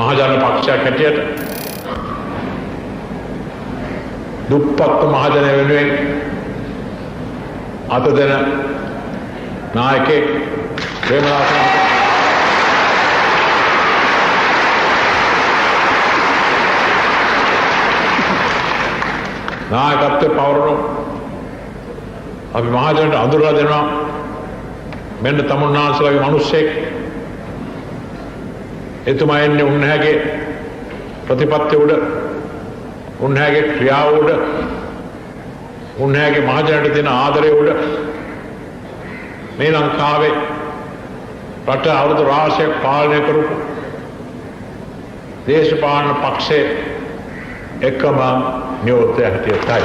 මහජන පක්ෂයක් හැටියට දුප්පත් මහජන වෙනුවෙන් අත දෙන නායකයෙක් ප්‍රේමදාස නායකත්වයේ පවරන අපි මහජනට අඳුරලා දෙනවා මෙන්න තමුන්නාන්සලාගේ මිනිස්සෙක් එතුමා එන්නේ උන්වහන්සේගේ ප්‍රතිපත්ති උඩ උන්වහන්සේගේ ක්‍රියාව උඩ උන්වහන්සේගේ මහජනට දෙන ආදරය උඩ මේ ලංකාවේ රට අවුරුදු රාශියක් පාලනය කරපු දේශපාලන පක්ෂයේ එකම නියෝජ්‍ය හැටියටයි.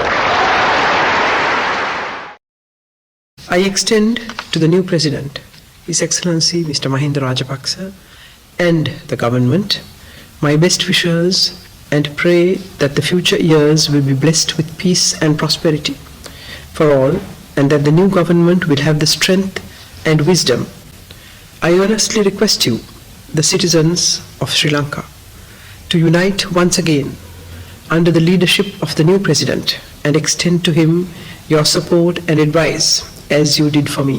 I extend to the new President, His Excellency Mr. Mahinda Rajapaksa, and the government, my best wishes and pray that the future years will be blessed with peace and prosperity for all, and that the new government will have the strength and wisdom. I earnestly request you, the citizens of Sri Lanka, to unite once again under the leadership of the new President and extend to him your support and advice as you did for me.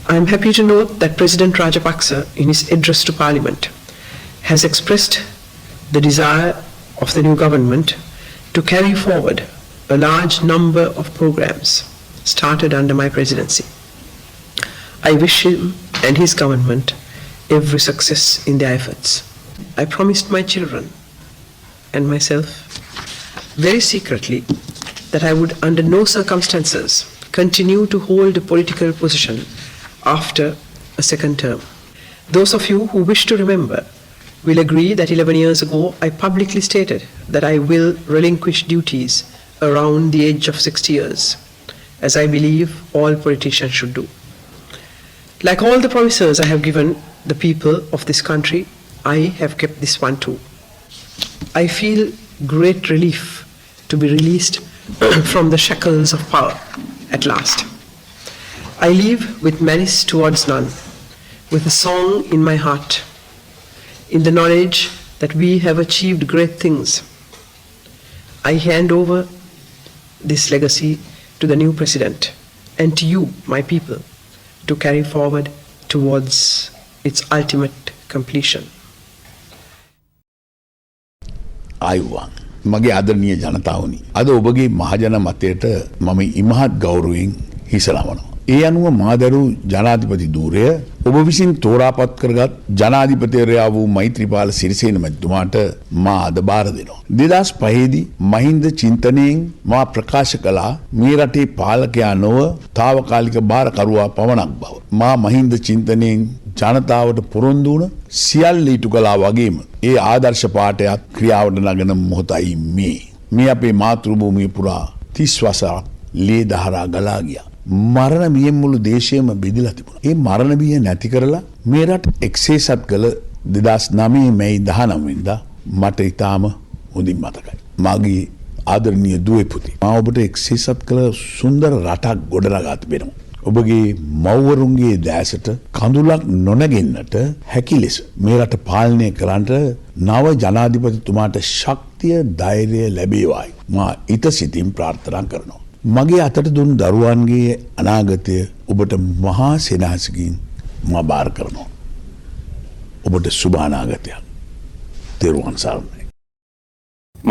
I am happy to note that President Rajapaksa, in his address to Parliament, has expressed the desire of the new government to carry forward a large number of programs started under my presidency. I wish him and his government every success in their efforts. I promised my children and myself very secretly that I would under no circumstances continue to hold a political position after a second term. Those of you who wish to remember will agree that 11 years ago I publicly stated that I will relinquish duties around the age of 60 years, as I believe all politicians should do. Like all the promises I have given the people of this country, I have kept this one too. I feel great relief to be released from the shackles of power at last. I leave with malice towards none, with a song in my heart, in the knowledge that we have achieved great things. I hand over this legacy to the new President and to you, my people, to carry forward towards its ultimate completion. ආයුවන් මගේ ආදරණීය ජනතාවනි අද ඔබගේ මහජන මතයට මම ඉමහත් ගෞරවයෙන් හිස නමනවා. ඒ අනුව මාදරු ජනාධිපති ධූරය ඔබ විසින් තෝරාපත් කරගත් ජනාධිපතිවරයා වූ මෛත්‍රීපාල සිරිසේන මැතිතුමාට මා අද බාර දෙනවා. 2005 දී මහින්ද චින්තනයෙන් මා ප්‍රකාශ කළා මේ රටේ පාලකයා නොව తాවකාලික බාරකරුවා පමණක් බව. මා මහින්ද චින්තනයෙන් ජනතාවට පොරොන්දු වුණ සියල්ල ඉටු කළා වගේම ඒ ආදර්ශ පාඨයත් ක්‍රියාවට නගන මොහොතයි මේ අපේ මාතෘ භූමිය පුරා 30 වසරක් ලේ දහරා ගලා ගියා. මරණ බියෙන් මුළු දේශයම බෙදලා තිබුණා. ඒ මරණ බිය නැති කරලා මේ රට එක්සේසත් කළ 2009 මැයි 19 වෙනිදා මට ඊටාම හොඳින් මතකයි. මාගේ ආදරණීය දුවේ පුතේ මා ඔබට එක්සේසත් කළ සුන්දර රටක් ගොඩනගා තිබෙනවා. ඔබගේ මව්වරුන්ගේ දැසට කඳුලක් නොනැගෙන්නට හැකි ලෙස මේ රට පාලනය කරන්නට නව ජනාධිපතිතුමාට ශක්තිය ධෛර්යය ලැබේවායි මා ඊට සිතින් ප්‍රාර්ථනා කරනවා. මගේ අතට දුන් දරුවන්ගේ අනාගතය ඔබට මහා සෙනහසකින් මා බාර කරනවා. ඔබට සුබ අනාගතයක්. තෙරුවන් සරණයි.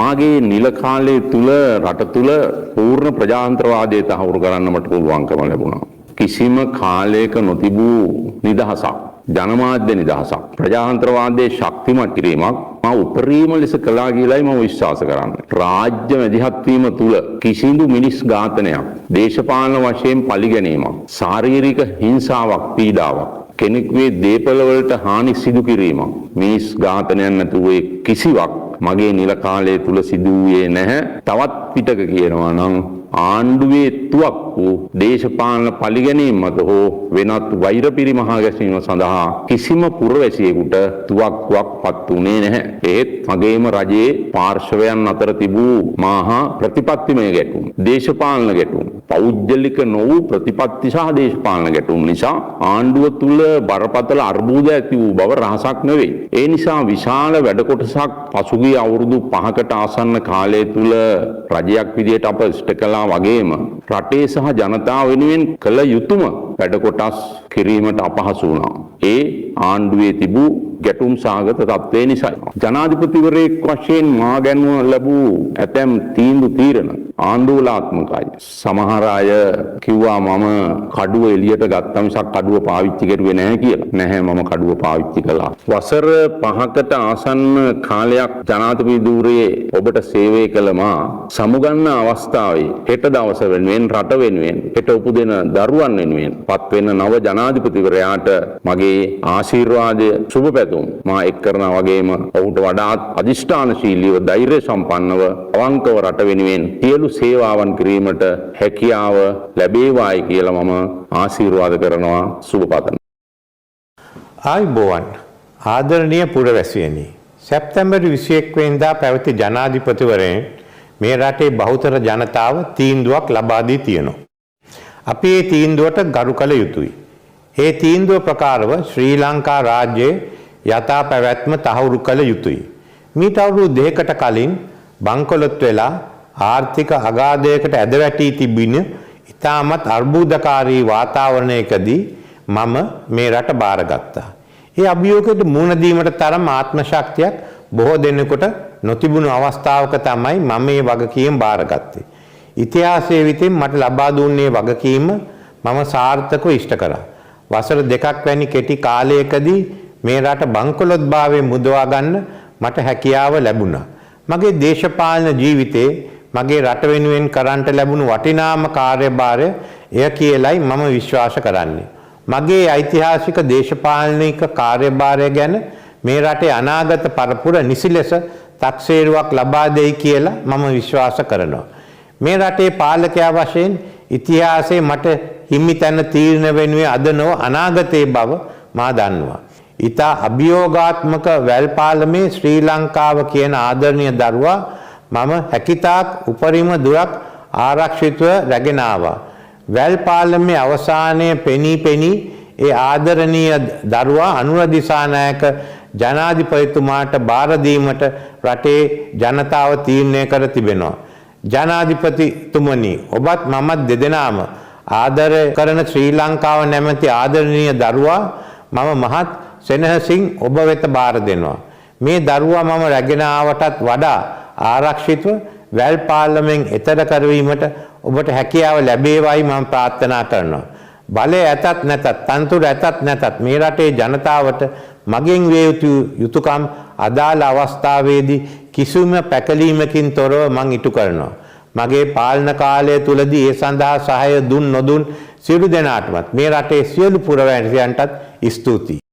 මාගේ නිල කාලය තුල රට තුල පූර්ණ ප්‍රජාතන්ත්‍රවාදය තහවුරු කරන්න මට පුළුවන්කම ලැබුණා. කිසිම කාලයක නොතිබූ නිදහසක්, ජනමාධ්‍ය නිදහසක්, ප්‍රජාතන්ත්‍රවාදයේ ශක්තිමත් කිරීමක් මා උපරිම ලෙස කළා කියලායි මම විශ්වාස කරන්නේ. රාජ්‍ය මැදිහත් වීම තුල කිසිදු මිනිස් ඝාතනයක්, දේශපාලන වශයෙන් පලිගැනීමක්, ශාරීරික හිංසාවක්, පීඩාවක්, කෙනෙකුගේ දේපල වලට හානි සිදු කිරීමක්, මිනිස් ඝාතනයක් නැතුව කිසිවක් මගේ නිල කාලය තුල සිදු වූයේ නැහැ. තවත් පිටක කියනවා නම් ආණ්ඩුවේ තුවක්කු දේශපාලන පලිගැනීම මත හෝ වෙනත් වෛර පිරිමහා ගැසීම සඳහා කිසිම පුරවැසියෙකුට තුවක්කුවක් පත් වුණේ නැහැ. ඒත් මගේම රජයේ පාර්ශවයන් අතර තිබූ මහා ප්‍රතිපත්තිමය ගැටුම්, දේශපාලන ගැටුම්, පෞද්ගලික නොවූ ප්‍රතිපත්ති සහ දේශපාලන ගැටුම් නිසා ආණ්ඩුව තුල බරපතල අර්බුද ඇති වූ බව රහසක් නෙවෙයි. ඒ නිසා විශාල වැඩ කොටසක් පසුගිය අවුරුදු 5කට ආසන්න කාලය තුල රජයක් විදියට අප ඉෂ්ට කළා වගේම රටේ සහ ජනතාව වෙනුවෙන් කළ යුතුම වැඩ කොටස් කිරීමට අපහසු වුණා. ඒ ආණ්ඩුවේ තිබූ ගැටුම් සාගත තත්ත්වය නිසායි. ජනාධිපතිවරයෙක් වශයෙන් මා ගැන්ව ලැබූ ඇතැම් තීරණ ආණ්ඩුවලාත්මකයි. සමහර අය කිව්වා මම කඩුව එළියට ගත්තා මිසක් කඩුව පාවිච්චි කරුවේ නැහැ කියලා. නැහැ මම කඩුව පාවිච්චි කළා. වසර 5කට ආසන්න කාලයක් ජනාධිපති ධූරයේ ඔබට සේවය කළ මා සමුගන්න අවස්ථාවේ හෙට දවස වෙනුවෙන් රට වෙනුවෙන් හෙට උපදින දරුවන් වෙනුවෙන් පත් වෙන නව ජනාධිපතිවරයාට මගේ ආශිර්වාදය සුබ පැතුම් මා එක් කරනා වගේම ඔහුට වඩාත් අධිෂ්ඨානශීලීව ධෛර්ය සම්පන්නව අවංකව රට වෙනුවෙන් සියලු සේවාවන් කිරීමට හැකියාව ලැබේවායි කියලා මම ආශිර්වාද කරනවා සුබ පතනවා. ආයුබෝවන් ආදරණීය පුරවැසියනි, සැප්තැම්බර් 21 වෙනිදා පැවති ජනාධිපතිවරයෙන් මේ රටේ බහුතර ජනතාව තීන්දුවක් ලබා දී තියෙනවා. අපි මේ තීන්දුවට ගරු කළ යුතුයි. ඒ තීන්දුව ප්‍රකාරව ශ්‍රී ලංකා රාජ්‍යයේ යථා පැවැත්ම තහවුරු කළ යුතුයි. මීට අවුරුදු 2කට කලින් බංකොලොත් වෙලා ආර්ථික අගාධයකට ඇද වැටී තිබින ඉතාමත් අර්බුදකාරී වාතාවරණයකදී මම මේ රට බාරගත්තා. ඒ අභියෝගයට මුහුණ දීමට තරම් ආත්ම ශක්තියක් බොහෝ දෙනෙකුට නොතිබුණු අවස්ථාවක තමයි මම මේ වගකීම බාරගත්තේ. ඉතිහාසයේ විසින් මට ලබා දුන්නේ වගකීම මම සාර්ථකව ඉෂ්ට කරා. වසර 2ක් වැනි කෙටි කාලයකදී මේ රට බංකොලොත්භාවයෙන් මුදවා ගන්න මට හැකියාව ලැබුණා. මගේ දේශපාලන ජීවිතේ මගේ රට වෙනුවෙන් කරන්නට ලැබුණු වටිනාම කාර්යභාරය එය කියලයි මම විශ්වාස කරන්නේ. මගේ ඓතිහාසික දේශපාලනික කාර්යභාරය ගැන මේ රටේ අනාගත පරපුර නිසි ලෙස තක්සේරුවක් ලබා දෙයි කියලා මම විශ්වාස කරනවා. මේ රටේ පාලකයා වශයෙන් ඉතිහාසයේ මට හිමි තැන තීරණ වෙනුවේ අද නොව අනාගතයේ බව මා දන්නවා. ඉතා අභියෝගාත්මක වැල්පාලමේ ශ්‍රී ලංකාව කියන ආදරණීය දරුවා මම හැකිතාක් උපරිම දුරක් ආරක්ෂිතව රැගෙන ආවා. වැල්පාලමේ අවසානයේ පෙනී ඒ ආදරණීය දරුවා අනුර දිසානායක ජනාධිපතිතුමාට බාර දීමට රටේ ජනතාව තීරණය කර තිබෙනවා. ජනාධිපතිතුමනි, ඔබත් මමත් දෙදෙනාම ආදර කරන ශ්‍රී ලංකාව නැමැති ආදරණීය දරුවා මම මහත් සෙනෙහසින් ඔබ වෙත බාර දෙනවා. මේ දරුවා මම රැගෙන ආවටත් වඩා ආරක්ෂිතව වැල් පාර්ලිමෙන් එතර කරවීමට ඔබට හැකියාව ලැබේවායි මම ප්‍රාර්ථනා කරනවා. බලය ඇතත් නැතත්, තනතුරු ඇතත් නැතත් මේ රටේ ජනතාවට මගෙන් විය යුතු යුතුයකම් අදාළ අවස්ථාවේදී කිසිම පැකලීමකින් තොරව මම ඉටු කරනවා. මගේ පාලන කාලය තුලදී ඒ සඳහා සහාය දුන් නොදුන් සියලු දෙනාටමත් මේ රටේ සියලු පුරවැසියන්ටත් ස්තුතියි.